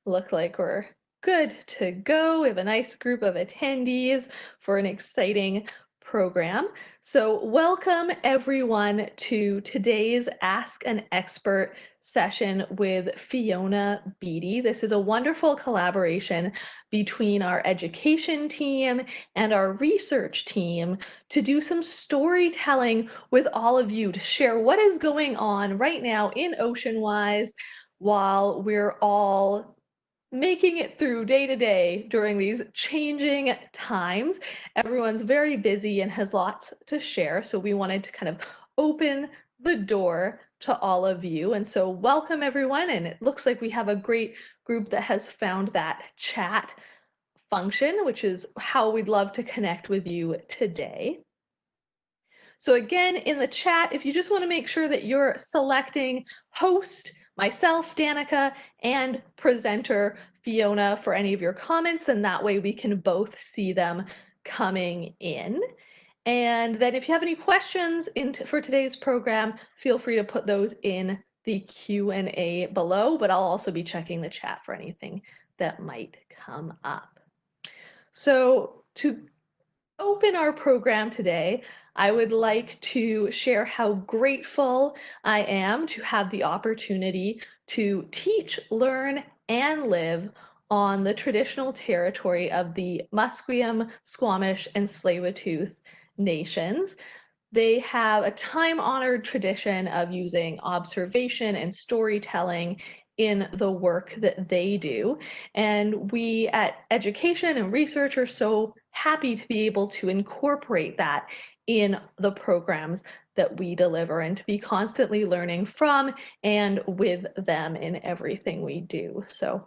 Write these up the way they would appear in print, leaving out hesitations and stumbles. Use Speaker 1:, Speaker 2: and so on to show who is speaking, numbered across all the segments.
Speaker 1: Look like we're good to go. We have a nice group of attendees for an exciting program. So welcome everyone to today's Ask an Expert session with Fiona Beaty. This is a wonderful collaboration between our education team and our research team to do some storytelling with all of you, to share what is going on right now in OceanWise while we're all making it through day to day during these changing times. Everyone's very busy and has lots to share, so we wanted to kind of open the door to all of you. And so welcome everyone, and it looks like we have a great group that has found that chat function, which is how we'd love to connect with you today. So again, in the chat, if you just want to make sure that you're selecting host, myself, Danica, and presenter Fiona for any of your comments, and that way we can both see them coming in. And then if you have any questions for today's program, feel free to put those in the Q&A below, but I'll also be checking the chat for anything that might come up. So to open our program today, I would like to share how grateful I am to have the opportunity to teach, learn, and live on the traditional territory of the Musqueam, Squamish, and Tsleil-Waututh nations. They have a time-honored tradition of using observation and storytelling in the work that they do. And we at Education and Research are so happy to be able to incorporate that in the programs that we deliver and to be constantly learning from and with them in everything we do. So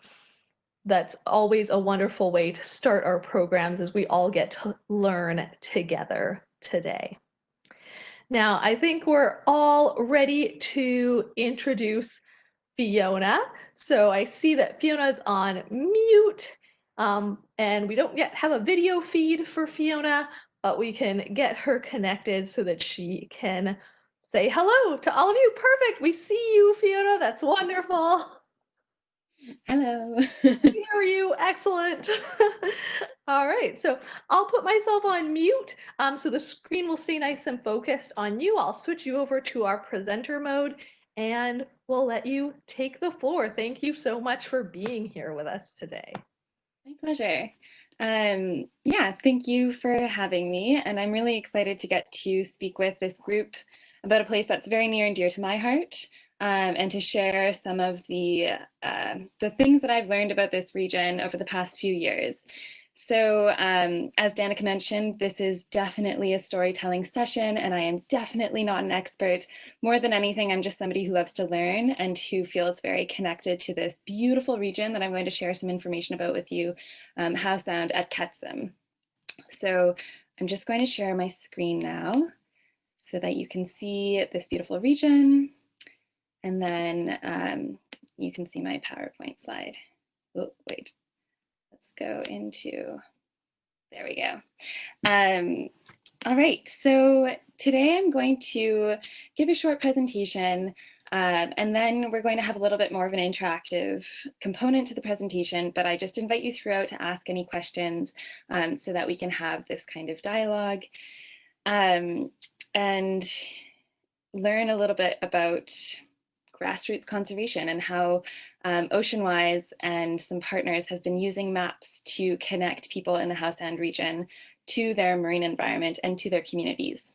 Speaker 1: that's always a wonderful way to start our programs, as we all get to learn together today. Now, I think we're all ready to introduce Fiona. So I see that Fiona's on mute, and we don't yet have a video feed for Fiona, but we can get her connected so that she can say hello to all of you. Perfect. We see you, Fiona. That's wonderful.
Speaker 2: Hello.
Speaker 1: We hear you. Excellent. All right, so I'll put myself on mute so the screen will stay nice and focused on you. I'll switch you over to our presenter mode and we'll let you take the floor. Thank you so much for being here with us today.
Speaker 2: My pleasure. Yeah, thank you for having me. And I'm really excited to get to speak with this group about a place that's very near and dear to my heart, and to share some of the things that I've learned about this region over the past few years. So as Danica mentioned, this is definitely a storytelling session, and I am definitely not an expert. More than anything, I'm just somebody who loves to learn and who feels very connected to this beautiful region that I'm going to share some information about with you, Howe Sound at Ketsim. So I'm just going to share my screen now so that you can see this beautiful region, and then you can see my PowerPoint slide. Oh, wait. Let's go into, there we go. All right, so today I'm going to give a short presentation, and then we're going to have a little bit more of an interactive component to the presentation, but I just invite you throughout to ask any questions so that we can have this kind of dialogue and learn a little bit about grassroots conservation and how OceanWise and some partners have been using maps to connect people in the Howe Sound region to their marine environment and to their communities.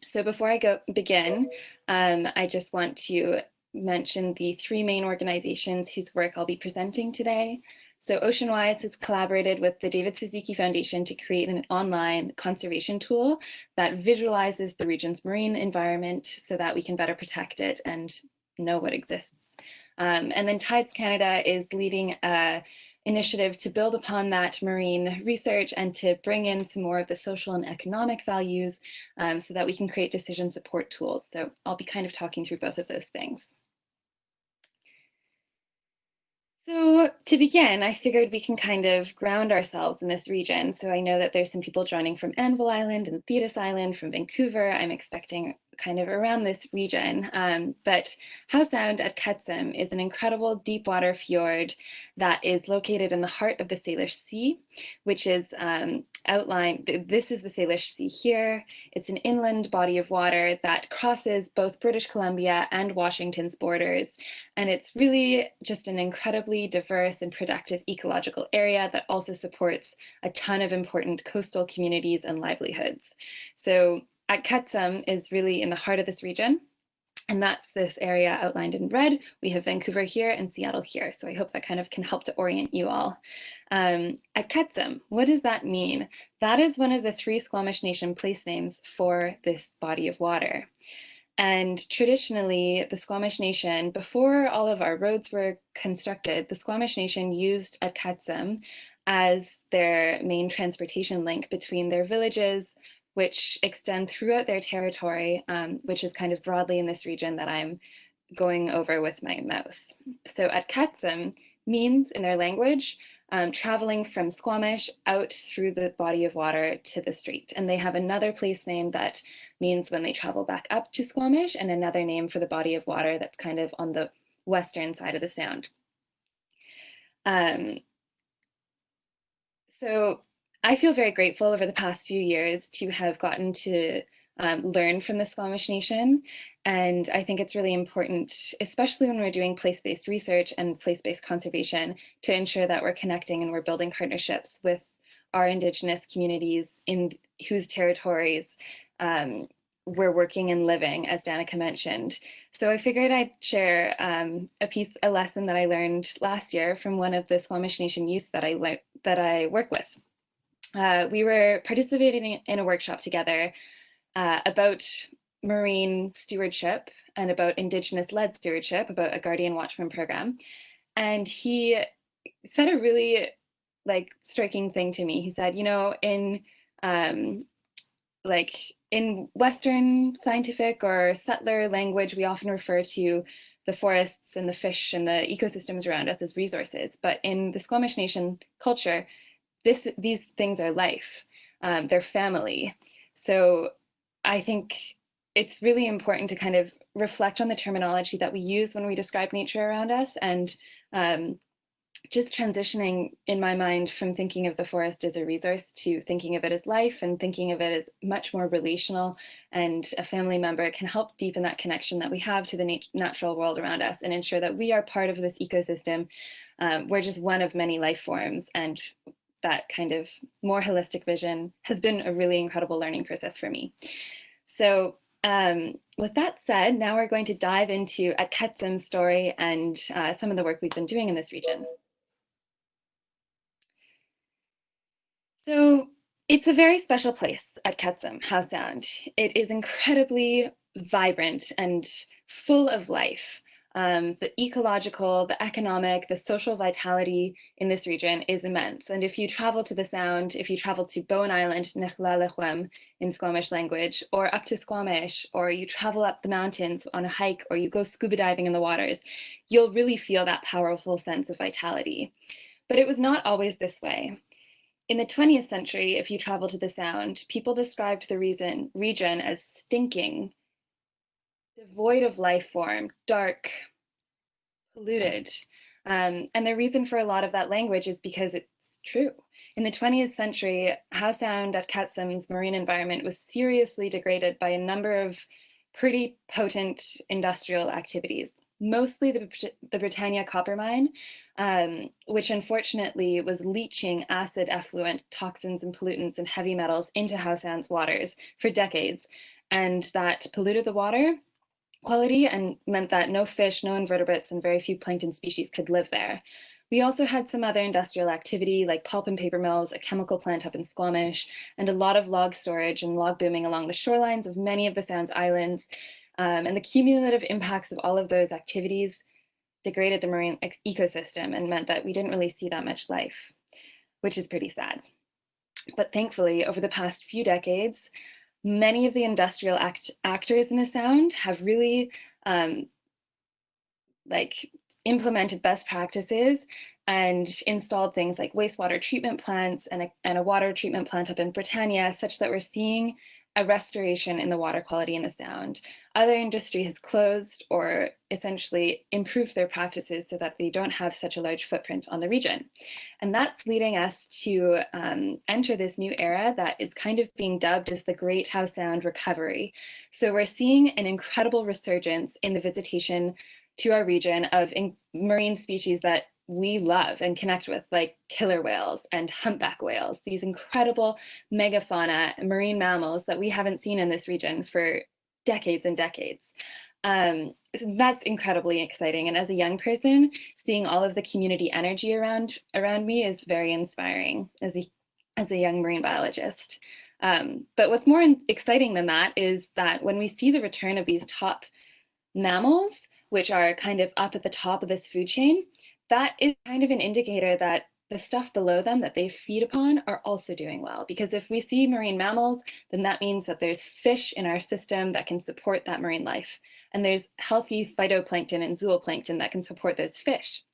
Speaker 2: So before I begin, I just want to mention the three main organizations whose work I'll be presenting today. So OceanWise has collaborated with the David Suzuki Foundation to create an online conservation tool that visualizes the region's marine environment so that we can better protect it and know what exists. And then Tides Canada is leading an initiative to build upon that marine research and to bring in some more of the social and economic values so that we can create decision support tools. So I'll be kind of talking through both of those things. So to begin, I figured we can kind of ground ourselves in this region. So I know that there's some people joining from Anvil Island and Thetis Island, from Vancouver. I'm expecting kind of around this region. But Howe Sound at Ketsim is an incredible deep water fjord that is located in the heart of the Salish Sea, which is outlined. This is the Salish Sea here. It's an inland body of water that crosses both British Columbia and Washington's borders. And it's really just an incredibly diverse and productive ecological area that also supports a ton of important coastal communities and livelihoods. So at Ketsim is really in the heart of this region. And that's this area outlined in red. We have Vancouver here and Seattle here. So I hope that kind of can help to orient you all. At Ketsim, what does that mean? That is one of the 3 Squamish Nation place names for this body of water. And traditionally, the Squamish Nation, before all of our roads were constructed, the Squamish Nation used at Ketsim as their main transportation link between their villages, which extend throughout their territory, which is kind of broadly in this region that I'm going over with my mouse. So at Ketsim means in their language, traveling from Squamish out through the body of water to the street. And they have another place name that means when they travel back up to Squamish, and another name for the body of water that's kind of on the western side of the sound. So I feel very grateful over the past few years to have gotten to learn from the Squamish Nation. And I think it's really important, especially when we're doing place-based research and place-based conservation, to ensure that we're connecting and we're building partnerships with our Indigenous communities in whose territories we're working and living, as Danica mentioned. So I figured I'd share a lesson that I learned last year from one of the Squamish Nation youth that I work with. We were participating in a workshop together about marine stewardship and about Indigenous-led stewardship, about a Guardian Watchman program. And he said a really striking thing to me. He said, you know, in Western scientific or settler language, we often refer to the forests and the fish and the ecosystems around us as resources. But in the Squamish Nation culture, these things are life. They're family. So I think it's really important to kind of reflect on the terminology that we use when we describe nature around us, and just transitioning in my mind from thinking of the forest as a resource to thinking of it as life, and thinking of it as much more relational, and a family member can help deepen that connection that we have to the natural world around us and ensure that we are part of this ecosystem. We're just one of many life forms, and that kind of more holistic vision has been a really incredible learning process for me. So with that said, now we're going to dive into at Ketsim's story and some of the work we've been doing in this region. So it's a very special place at Ketsim, Howe Sound. It is incredibly vibrant and full of life. The ecological, the economic, the social vitality in this region is immense. And if you travel to the Sound, if you travel to Bowen Island, Nechlalechwem in Squamish language, or up to Squamish, or you travel up the mountains on a hike, or you go scuba diving in the waters, you'll really feel that powerful sense of vitality. But it was not always this way. In the 20th century, if you travel to the Sound, people described the region as stinking, devoid of life form, dark, polluted. And the reason for a lot of that language is because it's true. In the 20th century, Howe Sound at Ketsim's marine environment was seriously degraded by a number of pretty potent industrial activities, mostly the Britannia copper mine, which unfortunately was leaching acid effluent, toxins and pollutants and heavy metals into Howe Sound's waters for decades. And that polluted the water quality and meant that no fish, no invertebrates, and very few plankton species could live there. We also had some other industrial activity like pulp and paper mills, a chemical plant up in Squamish, and a lot of log storage and log booming along the shorelines of many of the Sound's islands. And the cumulative impacts of all of those activities degraded the marine ecosystem and meant that we didn't really see that much life, which is pretty sad. But thankfully, over the past few decades, many of the industrial actors in the Sound have really implemented best practices and installed things like wastewater treatment plants and a water treatment plant up in Britannia, such that we're seeing a restoration in the water quality in the sound. Other industry has closed or essentially improved their practices so that they don't have such a large footprint on the region. And that's leading us to enter this new era that is kind of being dubbed as the Great Howe Sound Recovery. So we're seeing an incredible resurgence in the visitation to our region of marine species that we love and connect with, like killer whales and humpback whales, these incredible megafauna marine mammals that we haven't seen in this region for decades and decades. So that's incredibly exciting. And as a young person, seeing all of the community energy around me is very inspiring as a young marine biologist. But what's more exciting than that is that when we see the return of these top mammals, which are kind of up at the top of this food chain, that is kind of an indicator that the stuff below them that they feed upon are also doing well. Because if we see marine mammals, then that means that there's fish in our system that can support that marine life. And there's healthy phytoplankton and zooplankton that can support those fish.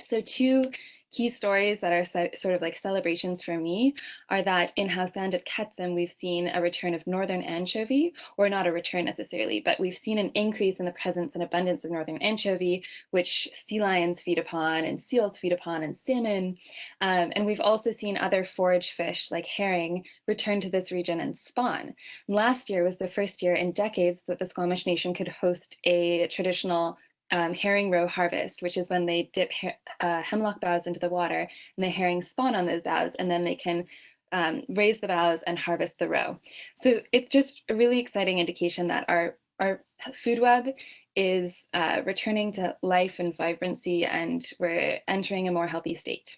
Speaker 2: So two key stories that are sort of like celebrations for me are that in Howe Sound at Ketsim, we've seen a return of northern anchovy, or not a return necessarily, but we've seen an increase in the presence and abundance of northern anchovy, which sea lions feed upon and seals feed upon and salmon. And we've also seen other forage fish like herring return to this region and spawn. Last year was the first year in decades that the Squamish Nation could host a traditional herring roe harvest, which is when they dip hemlock boughs into the water and the herring spawn on those boughs, and then they can raise the boughs and harvest the roe. So it's just a really exciting indication that our food web is returning to life and vibrancy, and we're entering a more healthy state.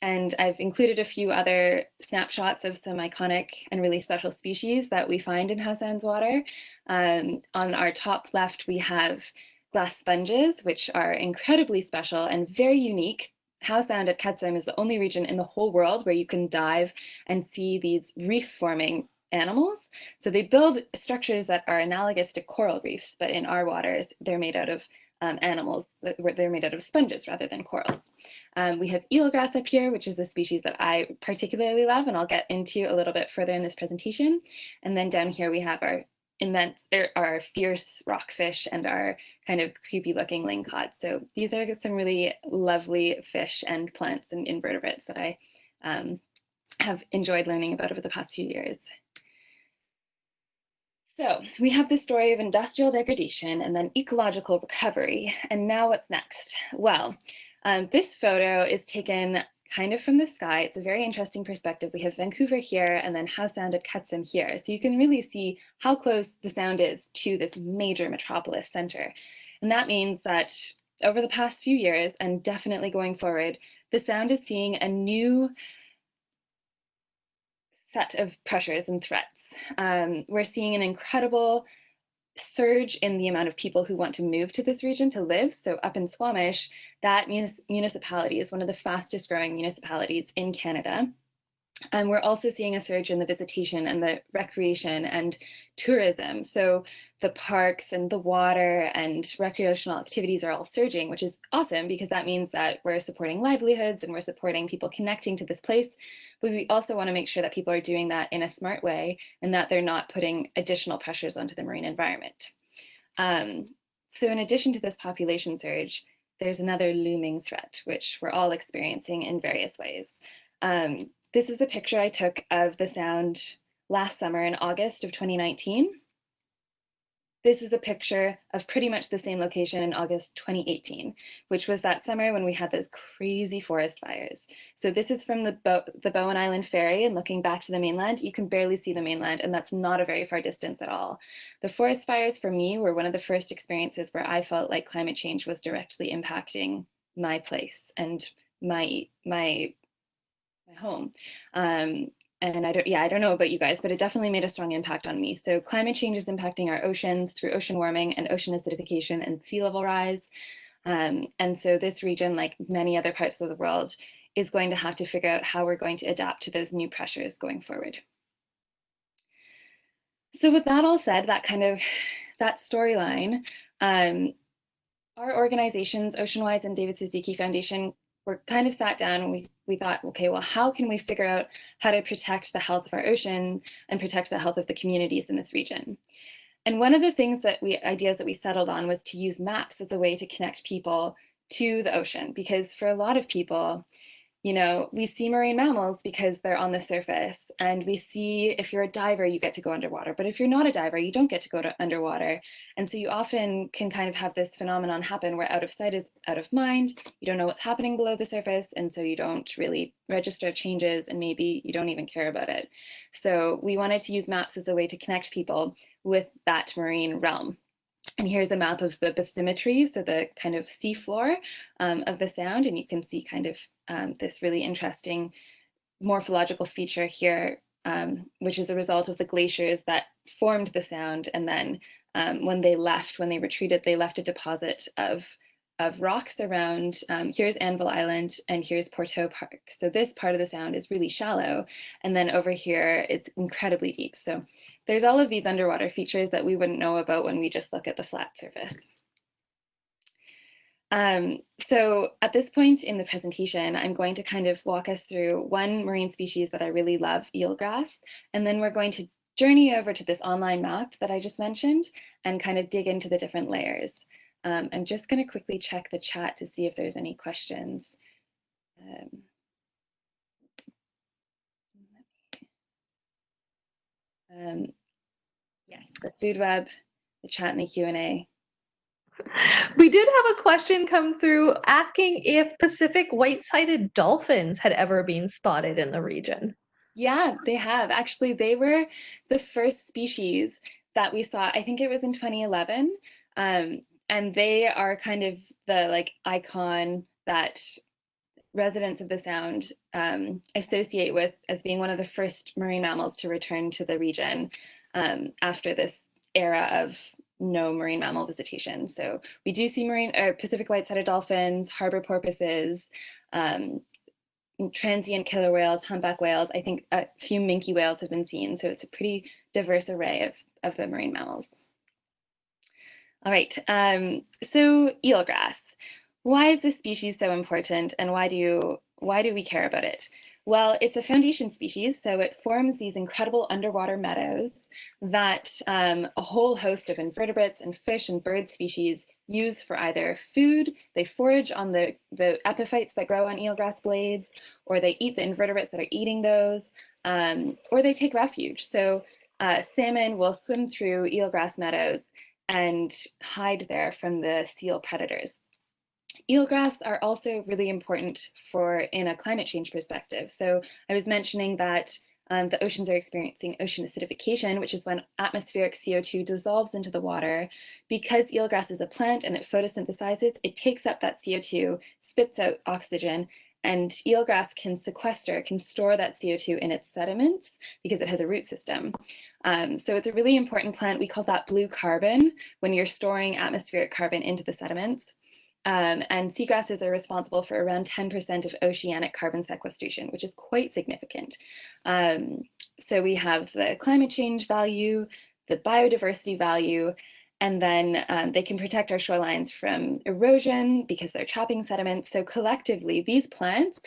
Speaker 2: And I've included a few other snapshots of some iconic and really special species that we find in Howe Sound's water. On our top left, we have glass sponges, which are incredibly special and very unique. Howe Sound at Ketsim is the only region in the whole world where you can dive and see these reef-forming animals. So they build structures that are analogous to coral reefs, but in our waters, they're made out of animals, they're made out of sponges rather than corals. We have eelgrass up here, which is a species that I particularly love, and I'll get into a little bit further in this presentation. And then down here we have our our fierce rockfish and our kind of creepy looking lingcod. So these are some really lovely fish and plants and invertebrates that I have enjoyed learning about over the past few years. So we have the story of industrial degradation and then ecological recovery. And now what's next? Well, this photo is taken kind of from the sky. It's a very interesting perspective. We have Vancouver here and then Howe Sound at Ketsim here. So you can really see how close the sound is to this major metropolis center. And that means that over the past few years, and definitely going forward, the sound is seeing a new set of pressures and threats. We're seeing an incredible surge in the amount of people who want to move to this region to live. So up in Squamish, that municipality is one of the fastest growing municipalities in Canada. And we're also seeing a surge in the visitation and the recreation and tourism. So the parks and the water and recreational activities are all surging, which is awesome because that means that we're supporting livelihoods and we're supporting people connecting to this place. But we also want to make sure that people are doing that in a smart way and that they're not putting additional pressures onto the marine environment. So in addition to this population surge, there's another looming threat, which we're all experiencing in various ways. This is a picture I took of the sound last summer in August of 2019. This is a picture of pretty much the same location in August 2018, which was that summer when we had those crazy forest fires. So this is from the Bowen Island Ferry, and looking back to the mainland, you can barely see the mainland, and that's not a very far distance at all. The forest fires for me were one of the first experiences where I felt like climate change was directly impacting my place and my home. And I don't know about you guys, but it definitely made a strong impact on me. So climate change is impacting our oceans through ocean warming and ocean acidification and sea level rise. And so this region, like many other parts of the world, is going to have to figure out how we're going to adapt to those new pressures going forward. So with that all said, that storyline, our organizations, Oceanwise and David Suzuki Foundation, we're kind of sat down and we thought, okay, well, how can we figure out how to protect the health of our ocean and protect the health of the communities in this region? And one of the ideas that we settled on was to use maps as a way to connect people to the ocean, because for a lot of people, we see marine mammals because they're on the surface, and we see, if you're a diver, you get to go underwater. But if you're not a diver, you don't get to go underwater. And so you often can kind of have this phenomenon happen where out of sight is out of mind. You don't know what's happening below the surface. And so you don't really register changes, and maybe you don't even care about it. So we wanted to use maps as a way to connect people with that marine realm. And here's a map of the bathymetry, so the kind of seafloor of the sound. And you can see kind of this really interesting morphological feature here, which is a result of the glaciers that formed the sound. And then when they retreated, they left a deposit of rocks around. Here's Anvil Island and here's Porteau Park. So this part of the sound is really shallow. And then over here, it's incredibly deep. So there's all of these underwater features that we wouldn't know about when we just look at the flat surface. So at this point in the presentation, I'm going to kind of walk us through one marine species that I really love, eelgrass, and then we're going to journey over to this online map that I just mentioned and kind of dig into the different layers. I'm just going to quickly check the chat to see if there's any questions. Yes, the food web, the chat and the Q&A.
Speaker 1: We did have a question come through asking if Pacific white-sided dolphins had ever been spotted in the region.
Speaker 2: Yeah, they have. Actually, they were the first species that we saw. I think it was in 2011. And they are kind of the icon that residents of the Sound associate with as being one of the first marine mammals to return to the region after this era of no marine mammal visitation. So we do see Pacific white-sided dolphins, harbor porpoises, transient killer whales, humpback whales. I think a few minke whales have been seen. So it's a pretty diverse array of the marine mammals. All right, so eelgrass. Why is this species so important, and why do we care about it? Well, it's a foundation species, so it forms these incredible underwater meadows that a whole host of invertebrates and fish and bird species use for either food. They forage on the epiphytes that grow on eelgrass blades, or they eat the invertebrates that are eating those, or they take refuge. So salmon will swim through eelgrass meadows and hide there from the seal predators. Eelgrass are also really important in a climate change perspective. So I was mentioning that the oceans are experiencing ocean acidification, which is when atmospheric CO2 dissolves into the water. Because eelgrass is a plant and it photosynthesizes, it takes up that CO2, spits out oxygen, and eelgrass can store that CO2 in its sediments because it has a root system. So it's a really important plant. We call that blue carbon when you're storing atmospheric carbon into the sediments. And seagrasses are responsible for around 10% of oceanic carbon sequestration, which is quite significant. So we have the climate change value, the biodiversity value, and then they can protect our shorelines from erosion because they're trapping sediment. So collectively, these plants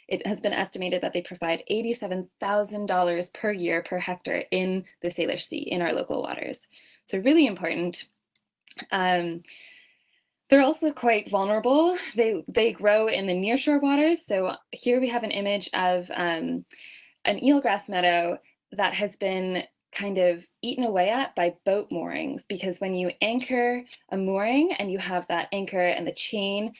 Speaker 2: it has been estimated that they provide $87,000 per year per hectare in the Salish Sea, in our local waters. So really important. They're also quite vulnerable. They grow in the nearshore waters. So here we have an image of an eelgrass meadow that has been kind of eaten away at by boat moorings, because when you anchor a mooring and you have that anchor and the chain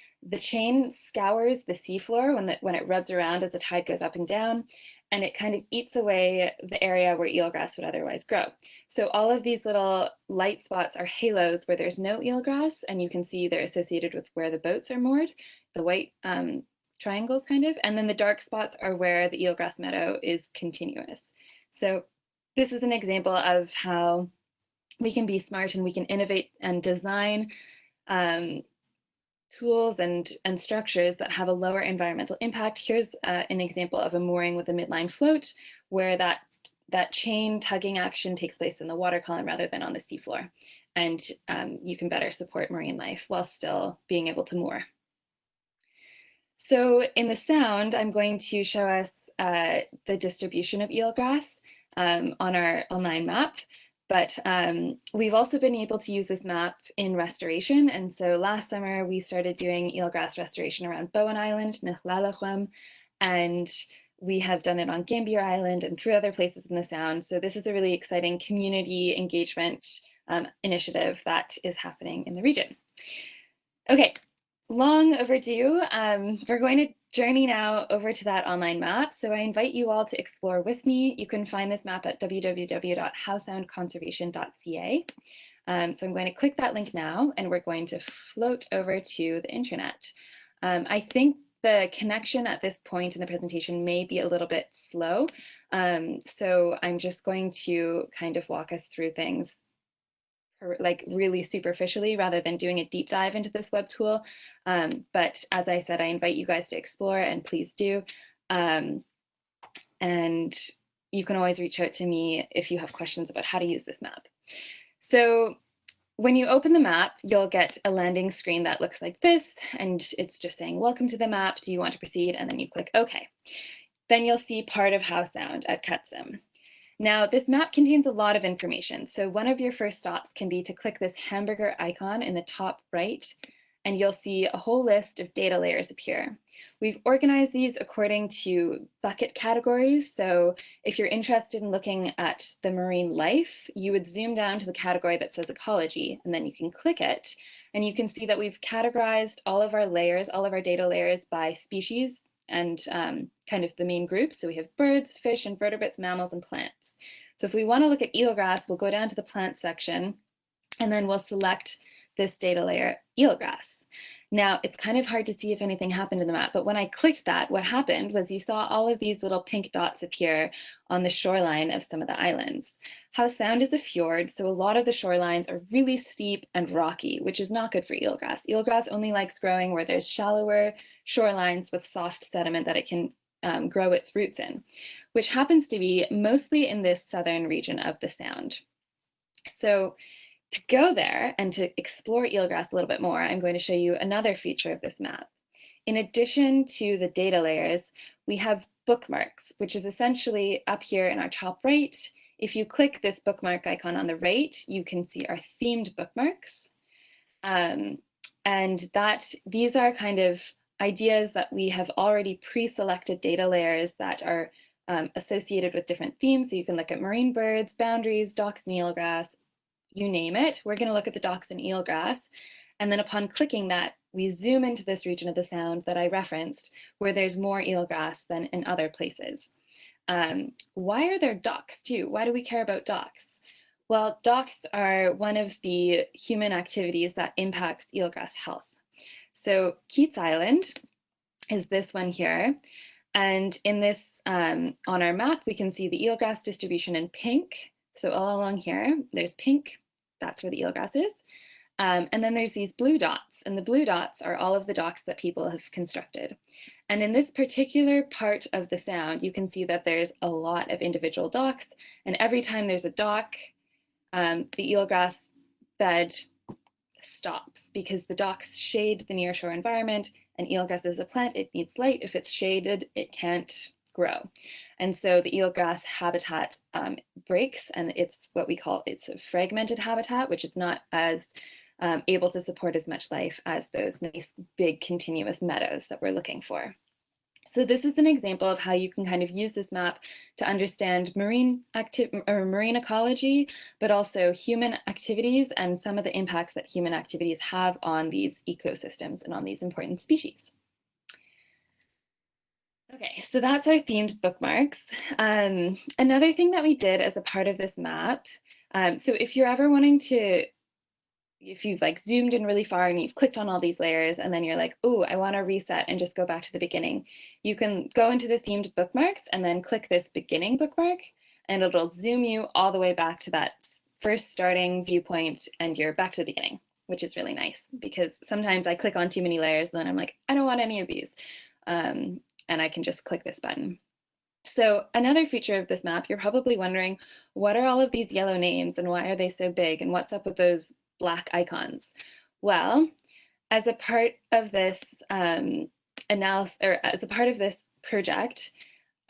Speaker 2: scours the seafloor when it rubs around as the tide goes up and down, and it kind of eats away the area where eelgrass would otherwise grow. So all of these little light spots are halos where there's no eelgrass, and you can see they're associated with where the boats are moored, the white triangles kind of, and then the dark spots are where the eelgrass meadow is continuous. So this is an example of how we can be smart and we can innovate and design tools and structures that have a lower environmental impact. Here's an example of a mooring with a midline float where that chain tugging action takes place in the water column rather than on the seafloor. And you can better support marine life while still being able to moor. So in the sound, I'm going to show us the distribution of eelgrass on our online map. But we've also been able to use this map in restoration. And so last summer, we started doing eelgrass restoration around Bowen Island, Nichlalachuam, and we have done it on Gambier Island and 3 other places in the Sound. So this is a really exciting community engagement initiative that is happening in the region. Okay, long overdue. We're going to journey now over to that online map. So I invite you all to explore with me. You can find this map at www.howesoundconservation.ca. So I'm going to click that link now, and we're going to float over to the internet. I think the connection at this point in the presentation may be a little bit slow. So I'm just going to kind of walk us through things like really superficially rather than doing a deep dive into this web tool. But as I said, I invite you guys to explore, and please do. And you can always reach out to me if you have questions about how to use this map. So when you open the map, you'll get a landing screen that looks like this, and it's just saying, welcome to the map. Do you want to proceed? And then you click OK. Then you'll see part of Howe Sound at Cutsum. Now, this map contains a lot of information. So one of your first stops can be to click this hamburger icon in the top right, and you'll see a whole list of data layers appear. We've organized these according to bucket categories. So if you're interested in looking at the marine life, you would zoom down to the category that says ecology, and then you can click it. And you can see that we've categorized all of our layers, all of our data layers by species and kind of the main groups. So we have birds, fish, invertebrates, mammals, and plants. So if we want to look at eelgrass, we'll go down to the plant section, and then we'll select this data layer, eelgrass. Now, it's kind of hard to see if anything happened in the map, but when I clicked that, what happened was you saw all of these little pink dots appear on the shoreline of some of the islands. Howe Sound is a fjord, so a lot of the shorelines are really steep and rocky, which is not good for eelgrass. Eelgrass only likes growing where there's shallower shorelines with soft sediment that it can grow its roots in, which happens to be mostly in this southern region of the Sound. So to go there and to explore eelgrass a little bit more, I'm going to show you another feature of this map. In addition to the data layers, we have bookmarks, which is essentially up here in our top right. If you click this bookmark icon on the right, you can see our themed bookmarks. And these are kind of ideas that we have already pre-selected data layers that are associated with different themes. So you can look at marine birds, boundaries, docks and eelgrass, you name it. We're going to look at the docks and eelgrass. And then upon clicking that, we zoom into this region of the Sound that I referenced, where there's more eelgrass than in other places. Why are there docks too? Why do we care about docks? Well, docks are one of the human activities that impacts eelgrass health. So Keats Island is this one here. And in this, on our map, we can see the eelgrass distribution in pink. So all along here, there's pink. That's where the eelgrass is. And then there's these blue dots, and the blue dots are all of the docks that people have constructed. And in this particular part of the Sound, you can see that there's a lot of individual docks, and every time there's a dock, the eelgrass bed stops because the docks shade the nearshore environment, and eelgrass is a plant, it needs light. If it's shaded, it can't grow. And so the eelgrass habitat breaks, and it's what we call, it's a fragmented habitat, which is not as able to support as much life as those nice big continuous meadows that we're looking for. So this is an example of how you can kind of use this map to understand marine ecology, but also human activities and some of the impacts that human activities have on these ecosystems and on these important species. Okay, so that's our themed bookmarks. Another thing that we did as a part of this map, so if you're ever wanting to, if you've like zoomed in really far and you've clicked on all these layers and then you're like, oh, I want to reset and just go back to the beginning, you can go into the themed bookmarks and then click this beginning bookmark, and it'll zoom you all the way back to that first starting viewpoint, and you're back to the beginning, which is really nice because sometimes I click on too many layers and then I'm like, I don't want any of these. And I can just click this button. So another feature of this map, you're probably wondering, what are all of these yellow names and why are they so big, and what's up with those black icons? Well, as a part of this analysis, or as a part of this project,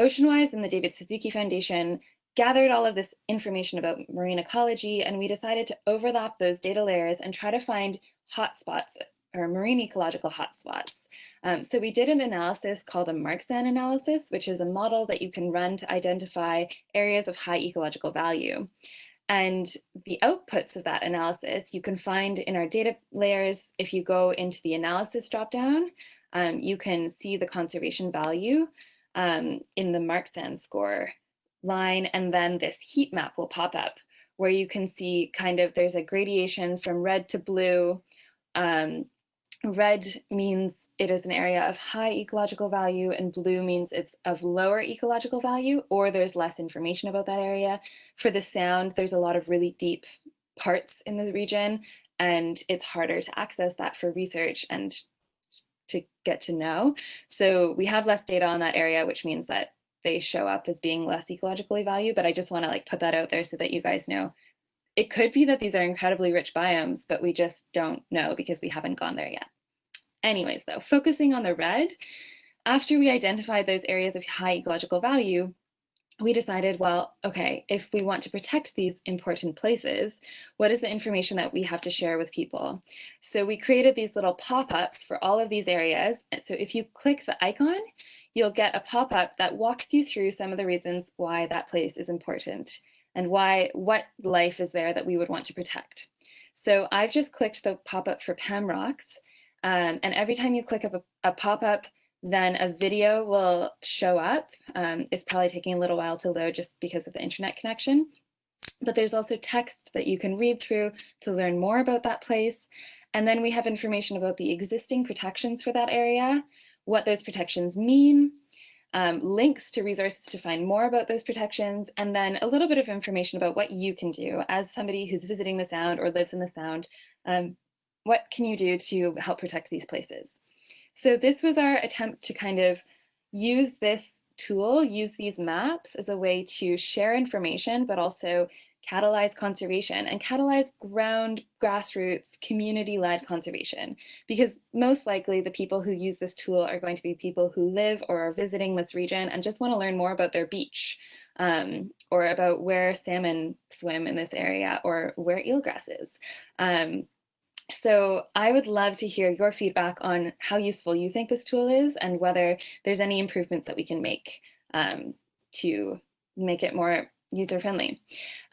Speaker 2: OceanWise and the David Suzuki Foundation gathered all of this information about marine ecology, and we decided to overlap those data layers and try to find hotspots or marine ecological hotspots. So we did an analysis called a Marksan analysis, which is a model that you can run to identify areas of high ecological value. And the outputs of that analysis you can find in our data layers. If you go into the analysis dropdown, you can see the conservation value in the Marksan score line, and then this heat map will pop up where you can see kind of there's a gradation from red to blue. Red means it is an area of high ecological value, and blue means it's of lower ecological value, or there's less information about that area. For the sound, there's a lot of really deep parts in the region, and it's harder to access that for research and to get to know. So we have less data on that area, which means that they show up as being less ecologically valued. But I just want to like put that out there so that you guys know. It could be that these are incredibly rich biomes, but we just don't know because we haven't gone there yet. Anyways, though, focusing on the red, after we identified those areas of high ecological value, we decided, well, okay, if we want to protect these important places, what is the information that we have to share with people? So we created these little pop-ups for all of these areas. So if you click the icon, you'll get a pop-up that walks you through some of the reasons why that place is important and what life is there that we would want to protect. So I've just clicked the pop-up for Pamrocks, and every time you click up a pop-up, then a video will show up. It's probably taking a little while to load just because of the internet connection. But there's also text that you can read through to learn more about that place. And then we have information about the existing protections for that area, what those protections mean, links to resources to find more about those protections, and then a little bit of information about what you can do as somebody who's visiting the Sound or lives in the Sound. What can you do to help protect these places? So this was our attempt to kind of use this tool, use these maps as a way to share information, but also catalyze conservation and catalyze ground, grassroots, community-led conservation. Because most likely the people who use this tool are going to be people who live or are visiting this region and just want to learn more about their beach, or about where salmon swim in this area, or where eelgrass is. So I would love to hear your feedback on how useful you think this tool is and whether there's any improvements that we can make to make it more user-friendly.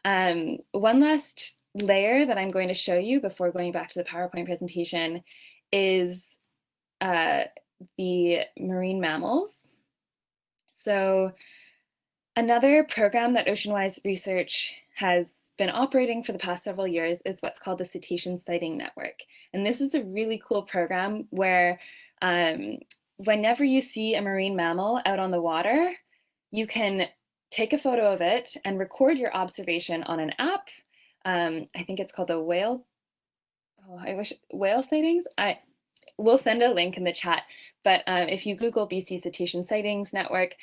Speaker 2: One last layer that I'm going to show you before going back to the PowerPoint presentation is the marine mammals. So another program that OceanWise Research has been operating for the past several years is what's called the Cetacean Sighting Network. And this is a really cool program where whenever you see a marine mammal out on the water, you can take a photo of it and record your observation on an app. I think it's called the Whale Sightings. We'll send a link in the chat, but if you Google BC Cetacean Sightings Network,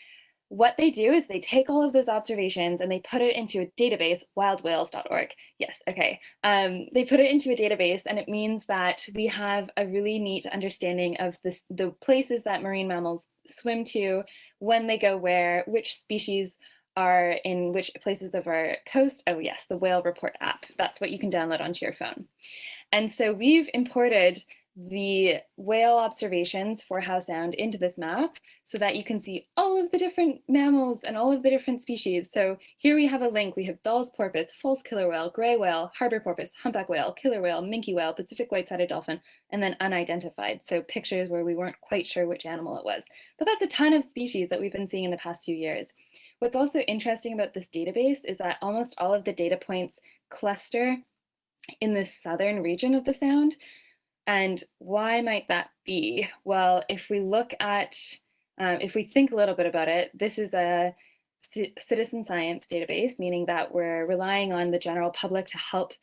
Speaker 2: what they do is they take all of those observations and they put it into a database, wildwhales.org. Yes, okay. They put it into a database, and it means that we have a really neat understanding of the places that marine mammals swim to, when they go where, which species are in which places of our coast. Oh yes, the Whale Report app. That's what you can download onto your phone. And so we've imported the whale observations for Howe Sound into this map so that you can see all of the different mammals and all of the different species. So here we have a link. We have Dall's porpoise, false killer whale, gray whale, harbor porpoise, humpback whale, killer whale, minke whale, Pacific white-sided dolphin, and then unidentified. So pictures where we weren't quite sure which animal it was. But that's a ton of species that we've been seeing in the past few years. What's also interesting about this database is that almost all of the data points cluster in the southern region of the Sound. And why might that be? Well, if we look at, if we think a little bit about it, this is a citizen science database, meaning that we're relying on the general public to help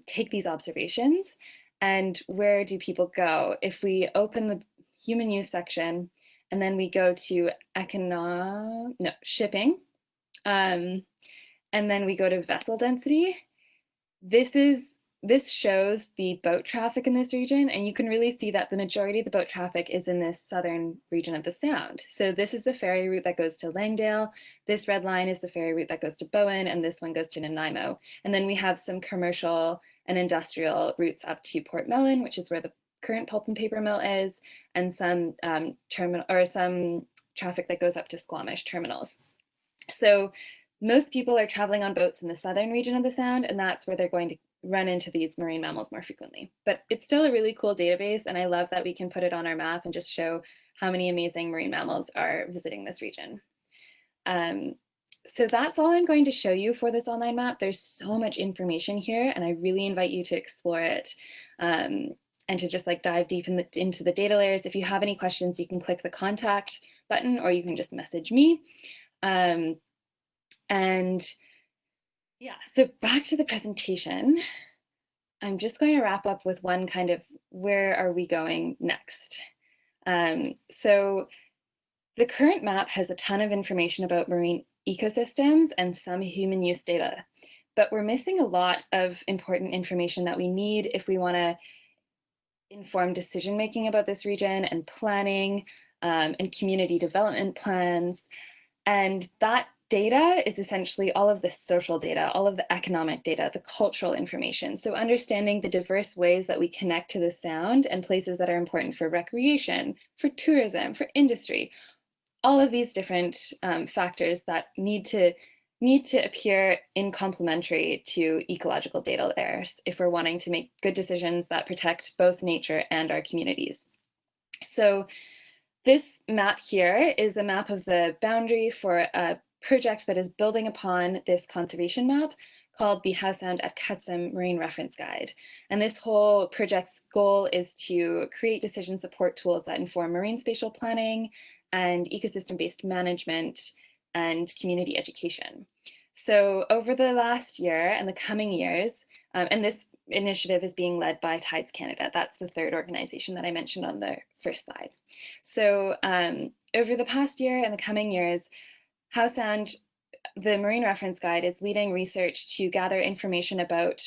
Speaker 2: take these observations. And where do people go? If we open the human use section and then we go to shipping, and then we go to vessel density, this is this shows the boat traffic in this region, and you can really see that the majority of the boat traffic is in this southern region of the Sound. So this is the ferry route that goes to Langdale. This red line is the ferry route that goes to Bowen, and this one goes to Nanaimo. And then we have some commercial and industrial routes up to Port Mellon, which is where the current pulp and paper mill is, and some terminal or some traffic that goes up to Squamish terminals. So most people are traveling on boats in the southern region of the Sound, and that's where they're going to run into these marine mammals more frequently. But it's still a really cool database, and I love that we can put it on our map and just show how many amazing marine mammals are visiting this region. So that's all I'm going to show you for this online map. There's so much information here, and I really invite you to explore it and to just like dive deep into the data layers. If you have any questions, you can click the contact button, or you can just message me. And yeah, so back to the presentation. I'm just going to wrap up with one kind of where are we going next? So the current map has a ton of information about marine ecosystems and some human use data, but we're missing a lot of important information that we need if we want to inform decision making about this region and planning and community development plans. And that data is essentially all of the social data, all of the economic data, the cultural information. So understanding the diverse ways that we connect to the Sound and places that are important for recreation, for tourism, for industry, all of these different factors that need to appear in complementary to ecological data layers if we're wanting to make good decisions that protect both nature and our communities. So this map here is a map of the boundary for a project that is building upon this conservation map called the Howe Sound at Cutsum Marine Reference Guide. And this whole project's goal is to create decision support tools that inform marine spatial planning and ecosystem-based management and community education. So over the last year and the coming years, and this initiative is being led by Tides Canada. That's the third organization that I mentioned on the first slide. So over the past year and the coming years, Howe Sound, the Marine Reference Guide, is leading research to gather information about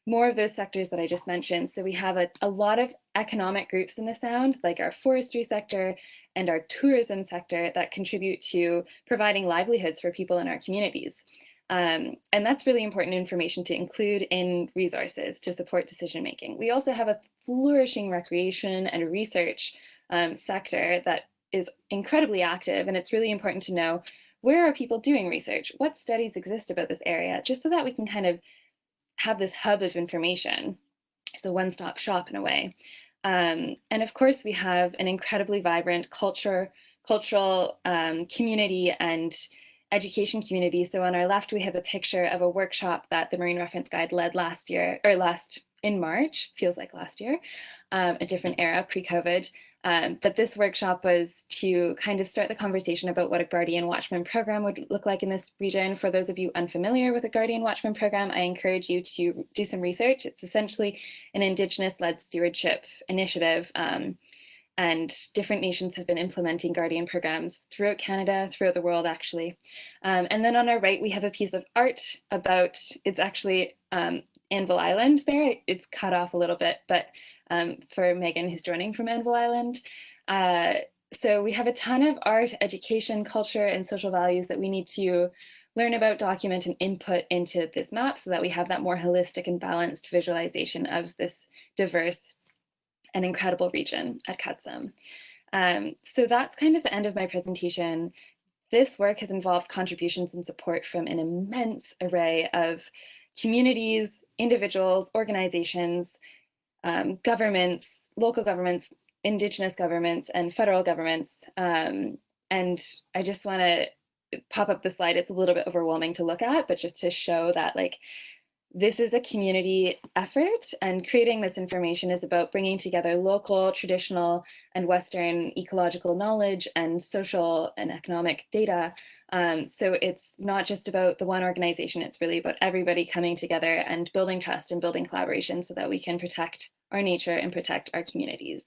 Speaker 2: more of those sectors that I just mentioned. So we have a lot of economic groups in the Sound, like our forestry sector and our tourism sector, that contribute to providing livelihoods for people in our communities. And that's really important information to include in resources to support decision making. We also have a flourishing recreation and research sector that is incredibly active, and it's really important to know where are people doing research, what studies exist about this area, just so that we can kind of have this hub of information. It's a one-stop shop in a way. And of course, we have an incredibly vibrant cultural community and education community. So on our left, we have a picture of a workshop that the Marine Reference Guide led in March, feels like last year, a different era, pre-COVID. But this workshop was to kind of start the conversation about what a Guardian Watchman program would look like in this region. For those of you unfamiliar with a Guardian Watchman program, I encourage you to do some research. It's essentially an Indigenous-led stewardship initiative, and different nations have been implementing Guardian programs throughout Canada, throughout the world, actually. And then on our right, we have a piece of art about, it's actually Anvil Island there. It's cut off a little bit, but for Megan, who's joining from Anvil Island. So we have a ton of art, education, culture, and social values that we need to learn about, document, and input into this map so that we have that more holistic and balanced visualization of this diverse and incredible region at Cutsum. So that's kind of the end of my presentation. This work has involved contributions and support from an immense array of communities, individuals, organizations, governments, local governments, Indigenous governments, and federal governments. And I just want to pop up the slide. It's a little bit overwhelming to look at, but just to show that like this is a community effort, and creating this information is about bringing together local, traditional, and Western ecological knowledge and social and economic data. So it's not just about the one organization, it's really about everybody coming together and building trust and building collaboration so that we can protect our nature and protect our communities.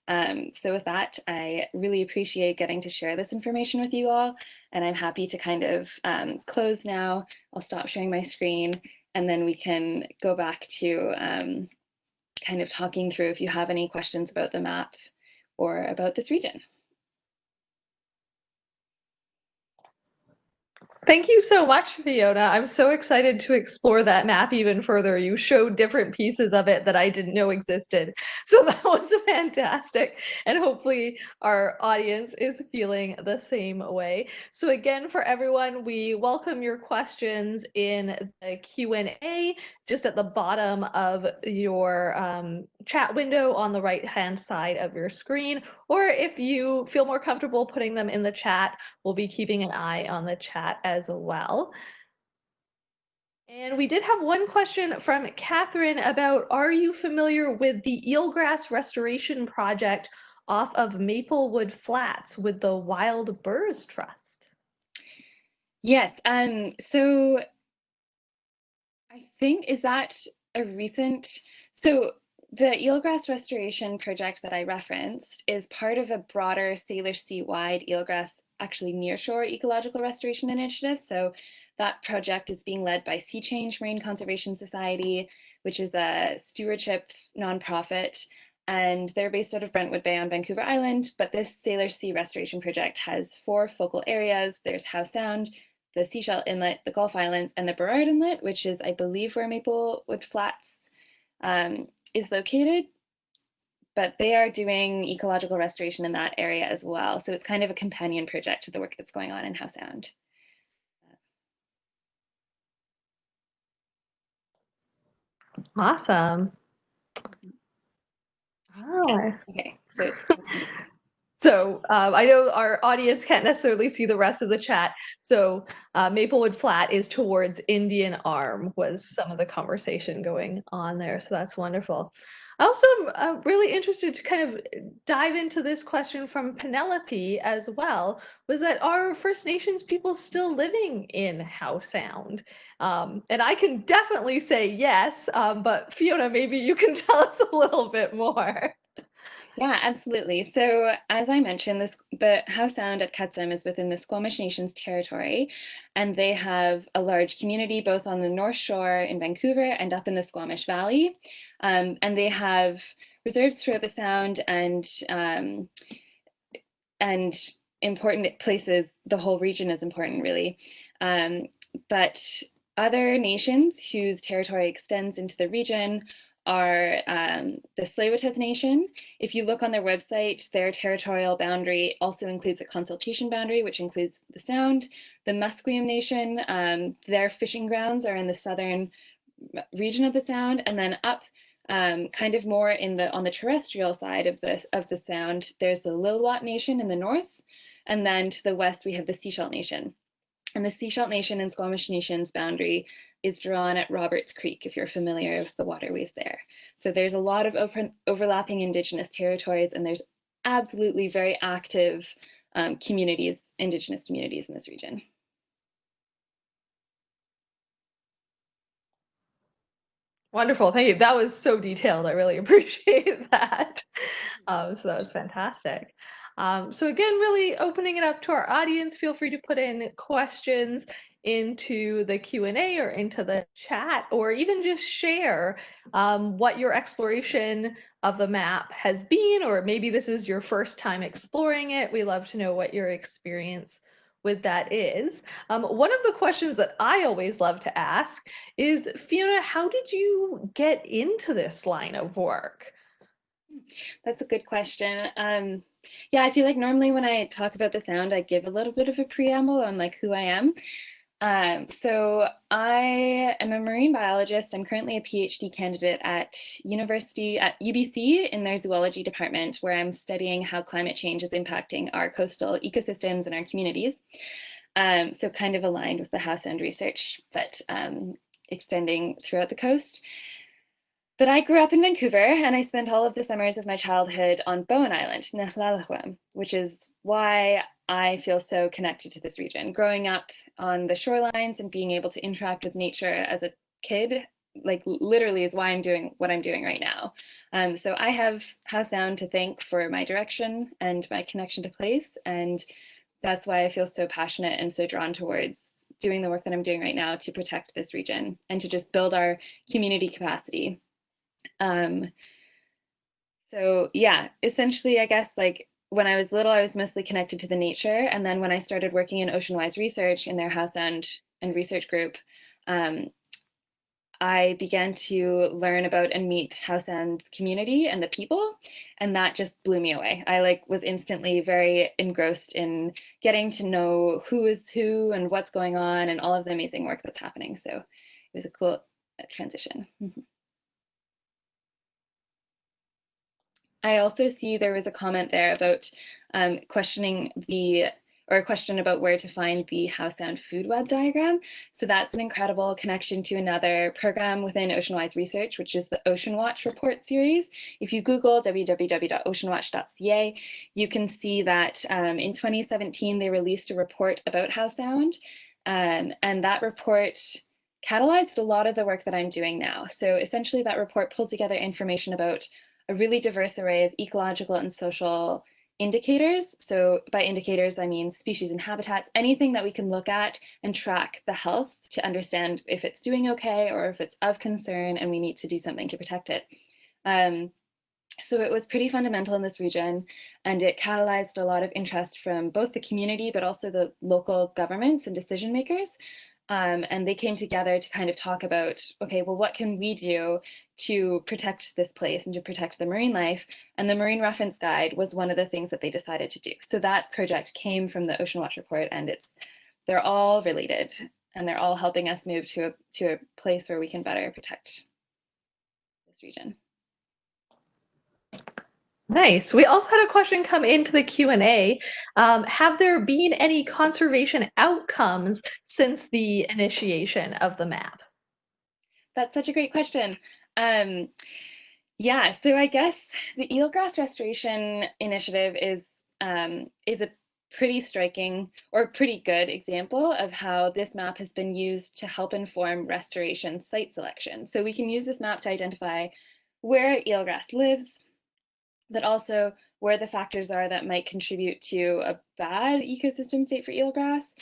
Speaker 2: So with that, I really appreciate getting to share this information with you all, and I'm happy to kind of close now. I'll stop sharing my screen and then we can go back to kind of talking through if you have any questions about the map or about this region.
Speaker 1: Thank you so much, Fiona. I'm so excited to explore that map even further. You showed different pieces of it that I didn't know existed. So that was fantastic. And hopefully our audience is feeling the same way. So again, for everyone, we welcome your questions in the Q&A just at the bottom of your chat window on the right-hand side of your screen. Or if you feel more comfortable putting them in the chat, we'll be keeping an eye on the chat as well. And we did have one question from Catherine about, are you familiar with the eelgrass restoration project off of Maplewood Flats with the Wild Birds Trust?
Speaker 2: Yes, so I think, is that a recent, so the eelgrass restoration project that I referenced is part of a broader Salish Sea wide eelgrass, actually nearshore ecological restoration initiative. So that project is being led by Sea Change Marine Conservation Society, which is a stewardship nonprofit, and they're based out of Brentwood Bay on Vancouver Island. But this Salish Sea restoration project has 4 focal areas. There's Howe Sound, the Seashell Inlet, the Gulf Islands, and the Burrard Inlet, which is, I believe, where Maplewood Flats is located. But they are doing ecological restoration in that area as well. So it's kind of a companion project to the work that's going on in Howe Sound.
Speaker 1: Awesome. Oh.
Speaker 2: Okay,
Speaker 1: So I know our audience can't necessarily see the rest of the chat. So Maplewood Flat is towards Indian Arm was some of the conversation going on there. So that's wonderful. I also am really interested to kind of dive into this question from Penelope as well, was that are First Nations people still living in Howe Sound? And I can definitely say yes, but Fiona, maybe you can tell us a little bit more.
Speaker 2: Yeah, absolutely. So as I mentioned, the Howe Sound at Cutsum is within the Squamish Nation's territory, and they have a large community both on the North Shore in Vancouver and up in the Squamish Valley. And they have reserves throughout the Sound and important places. The whole region is important, really. But other nations whose territory extends into the region are the Tsleil-Waututh Nation. If you look on their website, their territorial boundary also includes a consultation boundary, which includes the Sound. The Musqueam Nation, their fishing grounds are in the southern region of the Sound, and then up kind of more on the terrestrial side of the Sound, there's the Lilwat Nation in the north, and then to the west we have the Seashell Nation. And the Seashell Nation and Squamish Nation's boundary is drawn at Roberts Creek, if you're familiar with the waterways there. So there's a lot of overlapping Indigenous territories, and there's absolutely very active Indigenous communities in this region.
Speaker 1: Wonderful, thank you. That was so detailed. I really appreciate that. So that was fantastic. So again, really opening it up to our audience. Feel free to put in questions into the Q&A or into the chat, or even just share what your exploration of the map has been, or maybe this is your first time exploring it. We love to know what your experience with that is. One of the questions that I always love to ask is, Fiona, how did you get into this line of work?
Speaker 2: That's a good question. Yeah, I feel like normally when I talk about the Sound, I give a little bit of a preamble on like who I am. So I am a marine biologist. I'm currently a PhD candidate at UBC in their zoology department, where I'm studying how climate change is impacting our coastal ecosystems and our communities. So kind of aligned with the Howe Sound research, but extending throughout the coast. But I grew up in Vancouver, and I spent all of the summers of my childhood on Bowen Island, Nehlalachwem, which is why I feel so connected to this region. Growing up on the shorelines and being able to interact with nature as a kid, like literally is why I'm doing what I'm doing right now. So I have Howe Sound to thank for my direction and my connection to place, and that's why I feel so passionate and so drawn towards doing the work that I'm doing right now to protect this region and to just build our community capacity. So yeah, essentially, I guess like when I was little, I was mostly connected to the nature. And then when I started working in Oceanwise Research in their Howe Sound and research group, um, I began to learn about and meet Howe Sound's community and the people, and that just blew me away. I like was instantly very engrossed in getting to know who is who and what's going on and all of the amazing work that's happening. So it was a cool transition. I also see there was a comment there about questioning or a question about where to find the Howe Sound food web diagram. So that's an incredible connection to another program within Oceanwise Research, which is the Ocean Watch report series. If you Google www.oceanwatch.ca, you can see that in 2017, they released a report about Howe Sound. And that report catalyzed a lot of the work that I'm doing now. So essentially that report pulled together information about a really diverse array of ecological and social indicators. So by indicators, I mean species and habitats, anything that we can look at and track the health to understand if it's doing okay or if it's of concern and we need to do something to protect it. So it was pretty fundamental in this region, and it catalyzed a lot of interest from both the community, but also the local governments and decision makers. And they came together to kind of talk about, okay, well, what can we do to protect this place and to protect the marine life? And the Marine Reference Guide was one of the things that they decided to do. So that project came from the Ocean Watch report, and they're all related, and they're all helping us move to a place where we can better protect this region.
Speaker 1: Nice. We also had a question come into the Q&A. Have there been any conservation outcomes since the initiation of the map?
Speaker 2: That's such a great question. Yeah, so I guess the eelgrass restoration initiative is a pretty striking or pretty good example of how this map has been used to help inform restoration site selection. So we can use this map to identify where eelgrass lives, but also where the factors are that might contribute to a bad ecosystem state for eelgrass,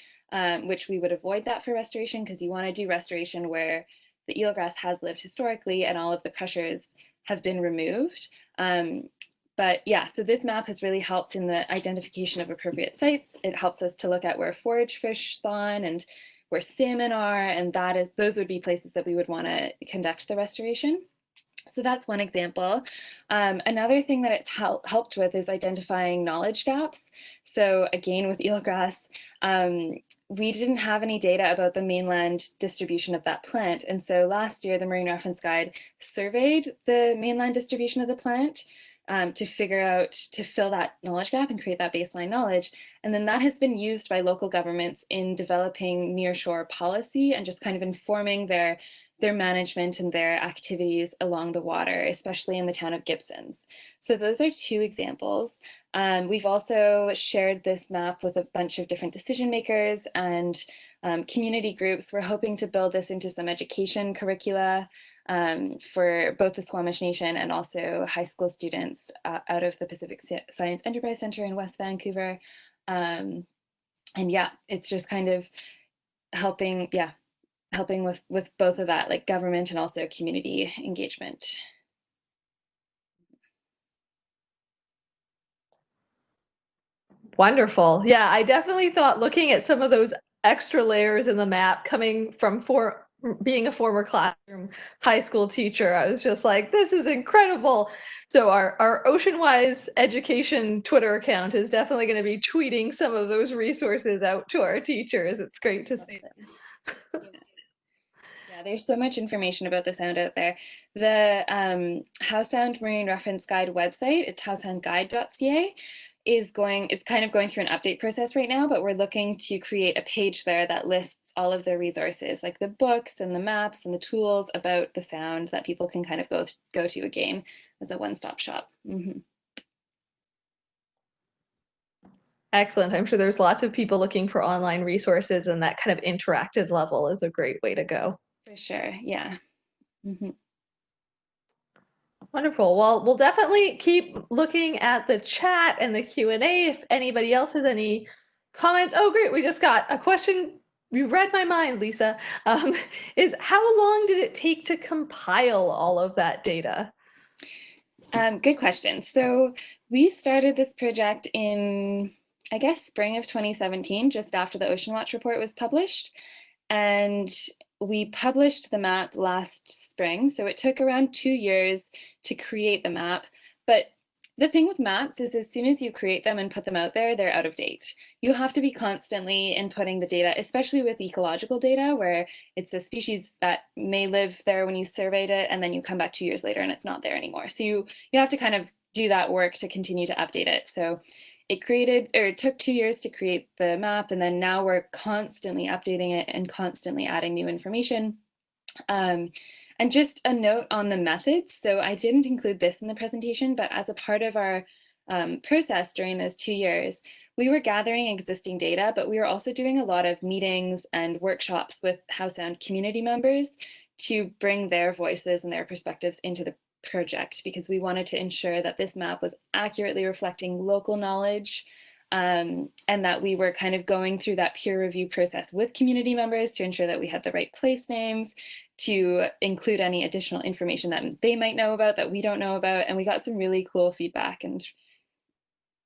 Speaker 2: which we would avoid that for restoration because you want to do restoration where the eelgrass has lived historically and all of the pressures have been removed. But yeah, so this map has really helped in the identification of appropriate sites. It helps us to look at where forage fish spawn and where salmon are, and those would be places that we would want to conduct the restoration. So that's one example. Another thing that it's helped with is identifying knowledge gaps. So again, with eelgrass, we didn't have any data about the mainland distribution of that plant. And so last year, the Marine Reference Guide surveyed the mainland distribution of the plant to fill that knowledge gap and create that baseline knowledge. And then that has been used by local governments in developing nearshore policy and just kind of informing their management and their activities along the water, especially in the town of Gibsons. So those are two examples. We've also shared this map with a bunch of different decision makers and community groups. We're hoping to build this into some education curricula for both the Squamish Nation and also high school students out of the Pacific Science Enterprise Center in West Vancouver. And yeah, it's just kind of helping with both of that, like government and also community engagement.
Speaker 1: Wonderful. Yeah, I definitely thought looking at some of those extra layers in the map coming from being a former classroom high school teacher, I was just like, this is incredible. So our Oceanwise Education Twitter account is definitely going to be tweeting some of those resources out to our teachers. It's great to see them.
Speaker 2: Yeah, there's so much information about the sound out there. The Howe Sound Marine Reference Guide website, it's howesoundguide.ca, is kind of going through an update process right now, but we're looking to create a page there that lists all of the resources, like the books and the maps and the tools about the sound that people can kind of go to again as a one-stop shop.
Speaker 1: Excellent. I'm sure there's lots of people looking for online resources, and that kind of interactive level is a great way to go.
Speaker 2: For sure, yeah.
Speaker 1: Wonderful. Well, we'll definitely keep looking at the chat and the Q&A if anybody else has any comments. Oh, great. We just got a question you read my mind, Lisa, is how long did it take to compile all of that data?
Speaker 2: Good question. So we started this project in, I guess, spring of 2017, just after the Ocean Watch report was published. And we published the map last spring. So it took around 2 years to create the map. But the thing with maps is as soon as you create them and put them out there, they're out of date. You have to be constantly inputting the data, especially with ecological data, where it's a species that may live there when you surveyed it, and then you come back 2 years later and it's not there anymore. So you have to kind of do that work to continue to update it. So it took 2 years to create the map, and then now we're constantly updating it and constantly adding new information. And just a note on the methods. So I didn't include this in the presentation, but as a part of our process during those 2 years, we were gathering existing data, but we were also doing a lot of meetings and workshops with Howe Sound community members to bring their voices and their perspectives into the project, because we wanted to ensure that this map was accurately reflecting local knowledge, and that we were kind of going through that peer review process with community members to ensure that we had the right place names, to include any additional information that they might know about that we don't know about. And we got some really cool feedback, and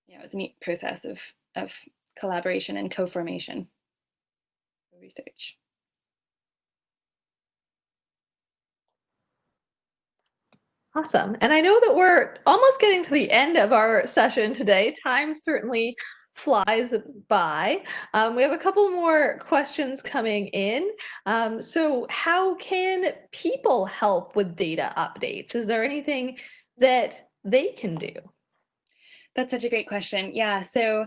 Speaker 2: it was a neat process of collaboration and co-formation research.
Speaker 1: Awesome. And I know that we're almost getting to the end of our session today. Time certainly flies by. We have a couple more questions coming in. So how can people help with data updates? Is there anything that they can do?
Speaker 2: That's such a great question. Yeah, so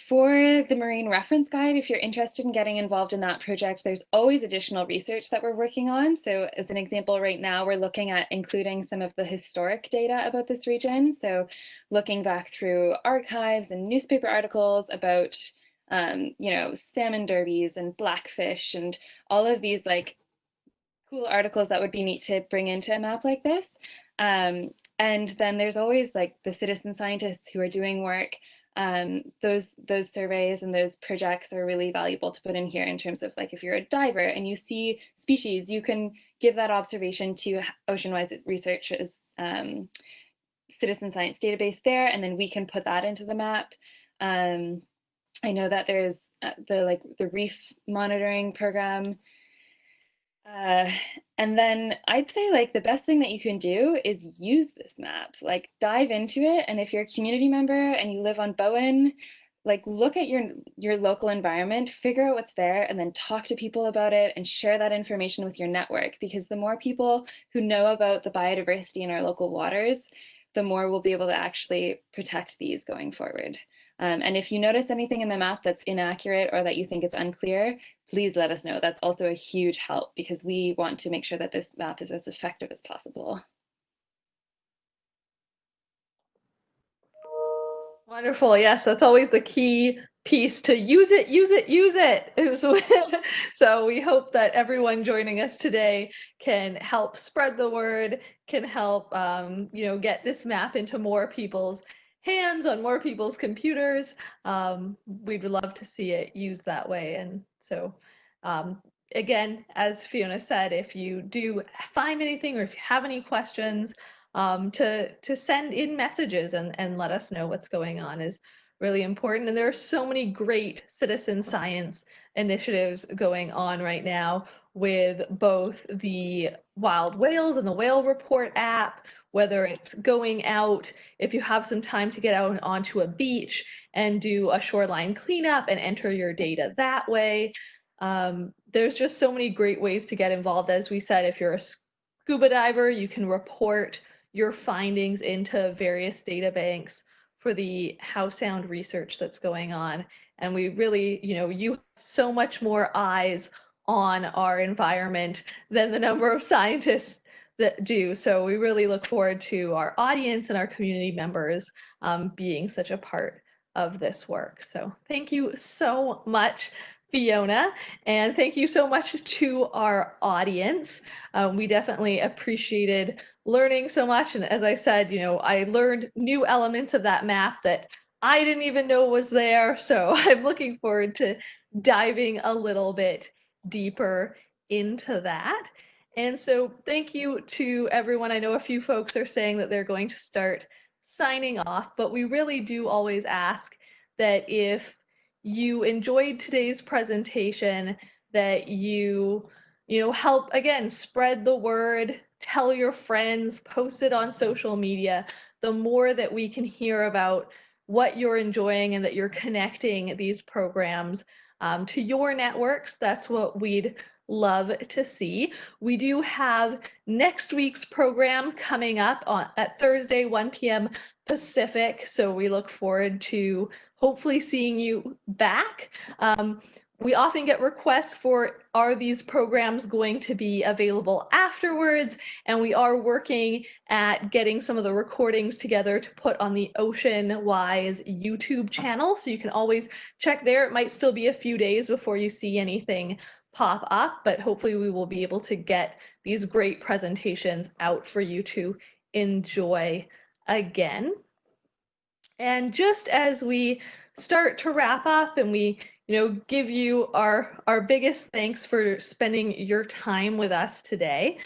Speaker 2: for the Marine Reference Guide, if you're interested in getting involved in that project, there's always additional research that we're working on. So as an example, right now we're looking at including some of the historic data about this region. So looking back through archives and newspaper articles about, salmon derbies and blackfish and all of these like cool articles that would be neat to bring into a map like this. And then there's always like the citizen scientists who are doing work. Those surveys and those projects are really valuable to put in here in terms of like if you're a diver and you see species, you can give that observation to Oceanwise Research's citizen science database there, and then we can put that into the map. I know that there's the reef monitoring program. And then I'd say like the best thing that you can do is use this map, like dive into it. And if you're a community member and you live on Bowen, like look at your local environment, figure out what's there, and then talk to people about it and share that information with your network. Because the more people who know about the biodiversity in our local waters, the more we'll be able to actually protect these going forward. And if you notice anything in the map that's inaccurate or that you think is unclear, please let us know. That's also a huge help because we want to make sure that this map is as effective as possible.
Speaker 1: Wonderful. Yes, that's always the key piece, to use it, use it, use it. So we hope that everyone joining us today can help spread the word, can help get this map into more people's hands, on more people's computers. We'd love to see it used that way. And so again, as Fiona said, if you do find anything or if you have any questions, to send in messages and let us know what's going on is really important. And there are so many great citizen science initiatives going on right now with both the wild whales and the Whale Report app, whether it's going out, if you have some time to get out onto a beach and do a shoreline cleanup and enter your data that way. There's just so many great ways to get involved. As we said, if you're a scuba diver, you can report your findings into various data banks for the Howe Sound research that's going on. And we really, you have so much more eyes on our environment than the number of scientists that do. So we really look forward to our audience and our community members being such a part of this work. So thank you so much, Fiona, and thank you so much to our audience. We definitely appreciated learning so much. And as I said, I learned new elements of that map that I didn't even know was there. So I'm looking forward to diving a little bit deeper into that. And so thank you to everyone. I know a few folks are saying that they're going to start signing off, but we really do always ask that if you enjoyed today's presentation, that you help, again, spread the word, tell your friends, post it on social media. The more that we can hear about what you're enjoying and that you're connecting these programs to your networks, that's what we'd love to see. We do have next week's program coming up at Thursday, 1 p.m. Pacific, so we look forward to hopefully seeing you back. We often get requests for, are these programs going to be available afterwards? And we are working at getting some of the recordings together to put on the Ocean Wise YouTube channel. So you can always check there. It might still be a few days before you see anything pop up, but hopefully we will be able to get these great presentations out for you to enjoy again. And just as we start to wrap up and we give you our biggest thanks for spending your time with us today,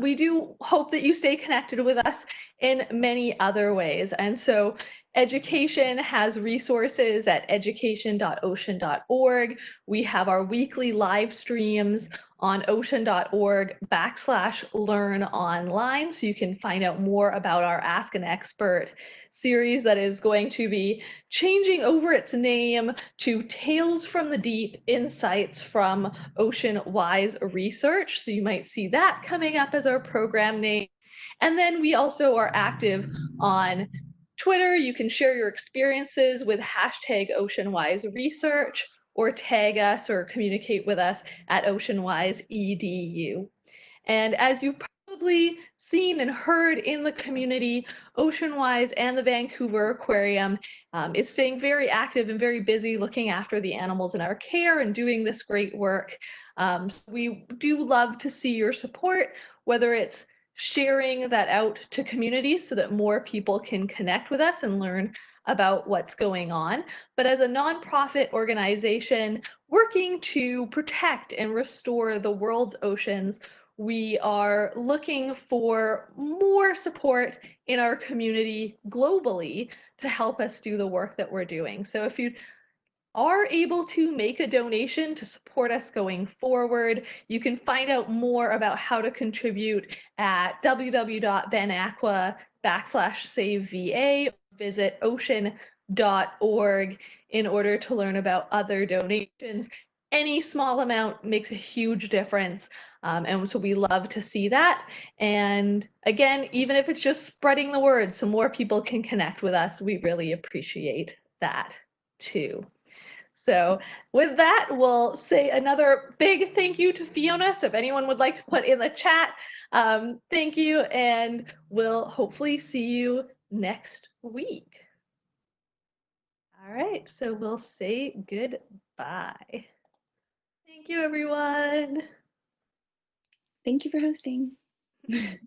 Speaker 1: we do hope that you stay connected with us in many other ways. And so education has resources at education.ocean.org. We have our weekly live streams on ocean.org/learn online, so you can find out more about our Ask an Expert series that is going to be changing over its name to Tales from the Deep, Insights from Ocean Wise Research. So you might see that coming up as our program name. And then we also are active on Twitter. You can share your experiences with hashtag OceanWiseResearch or tag us or communicate with us at OceanWiseEDU. And as you probably seen and heard in the community, Ocean Wise and the Vancouver Aquarium is staying very active and very busy looking after the animals in our care and doing this great work. So we do love to see your support, whether it's sharing that out to communities so that more people can connect with us and learn about what's going on. But as a nonprofit organization working to protect and restore the world's oceans, we are looking for more support in our community globally to help us do the work that we're doing. So if you are able to make a donation to support us going forward, you can find out more about how to contribute at www.vanaqua.com/SaveVA. Visit ocean.org in order to learn about other donations. Any small amount makes a huge difference. And so we love to see that. And again, even if it's just spreading the word so more people can connect with us, we really appreciate that too. So with that, we'll say another big thank you to Fiona. So if anyone would like to put in the chat, thank you, and we'll hopefully see you next week. All right, so we'll say goodbye. Thank you, everyone.
Speaker 2: Thank you for hosting. Bye.